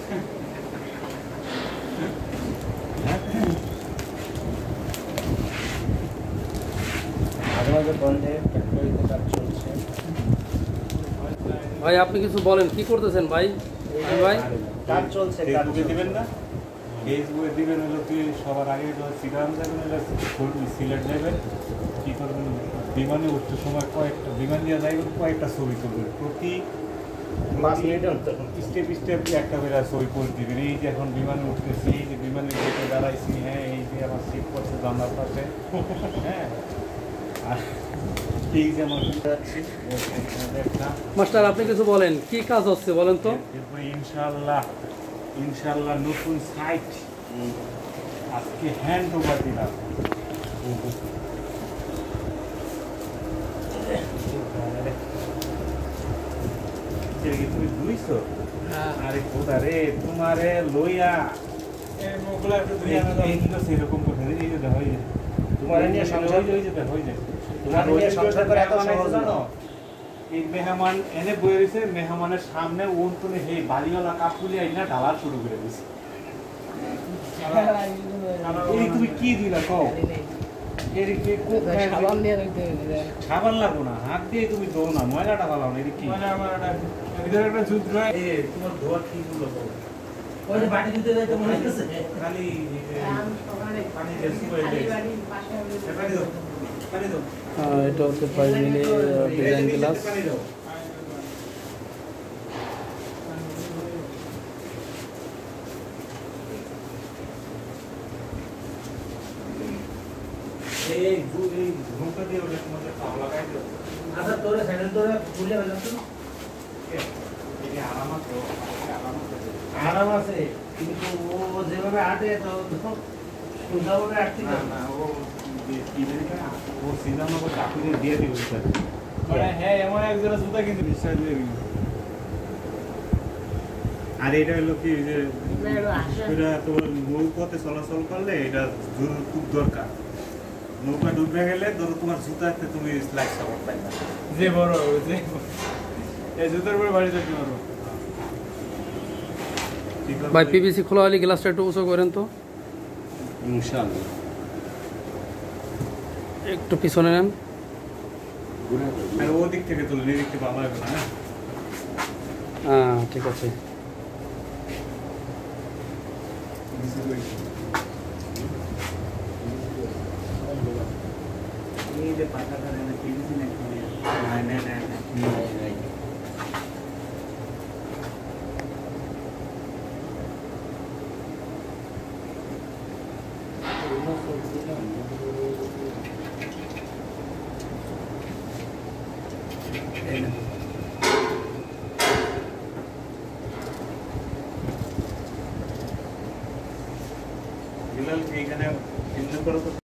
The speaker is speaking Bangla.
মাঝে মাঝে বন্ধে ফ্যাক্টরিতে কাজ চলছে। ভাই আপনি কিছু বলেন, কি করতেছেন ভাই? ভাই কাজ চলছে, কাজ দিবেন না, ফেসবুকে দিবেন হলো কি সবার আগে সিরাম যাবেন, সিলেট যাবেন, কী করবেন বিমানে উঠতে সময় কয়েকটা বিমান নিয়ে যাইবেন, কয়েকটা ছবি তুলবেন, প্রতি 5 মিনিট অন্তর স্টেপ স্টেপ একটা করে ছবি করে দিবেন। এই যে এখন বিমানে উঠতেছি, এই যে বিমানের গেটে দাঁড়াইছি, হ্যাঁ এই যে আমার সিট করছে জানলার পাশে, হ্যাঁ আর এই যে আমার যাচ্ছি মাস্টার আপনি কিছু বলেন, কি কাজ হচ্ছে বলেন তো? এরপরে ইনশাল্লাহ ইনশাল্লাহ নতুন সাইট আজকে হ্যান্ড ওভার দিলাম। তুমি দুইছো আরে কোথা রে তোমারে লইয়া সেরকম কথা এই যে দেখো, তোমার নিয়ে সংসার ওই যে দেখো, ওই যে তোমার নিয়ে সংসার করে এত সহজ না। এই মেহমান এনে বয়ে রয়েছে, মেহমানের সামনে ওন তুমি হে বাড়িওয়ালা কাপুলি আইনা ঢালা শুরু করে দিছে। এই তুমি কি দিলা কও? সাবান লাগবো না, হাত দিয়ে তুমি দো না, ময়লাটা ভালো না। এটা কি তোমার ধোয়া কি গুলো বাটি দিতে যাইতে মনে হচ্ছে খালি পানি এটা হচ্ছে 5 মিলি ডিজাইন গ্লাস। আচ্ছা তোরে স্যান্ডেল তোরে খুলে ফেললাম তো। আরাম আছে কিন্তু ও যেভাবে আটে তো সুন্দরভাবে আটতে না ও ও সিনেমা করে কাকুরে দিয়ে দিবে স্যার। হ্যাঁ এমন এক জোড়া জুতা কিন্তু বিশ্বাস দিয়ে দিবে। আর এটা হলো কি যে এটা তোমার নৌকাতে চলাচল করলে এটা খুব দরকার। নৌকা ডুবে গেলে ধরো তোমার জুতাতে তুমি স্লাইড সাপোর্ট পাই না। যে বড় যে এই জুতার উপরে বাড়ি থাকতে পারবো। ভাই পিভিসি খোলা হলে গ্লাসটা একটু উঁচু করেন তো, ইনশাআল্লাহ একটু পিছনে নেন। আর ও দিক থেকে তুলে এদিক থেকে ভালো হবে না। হ্যাঁ ঠিক আছে। এই যে পাতাটা না পিভিসি না না না না বিলাল এইখানে চিহ্ন করো তো।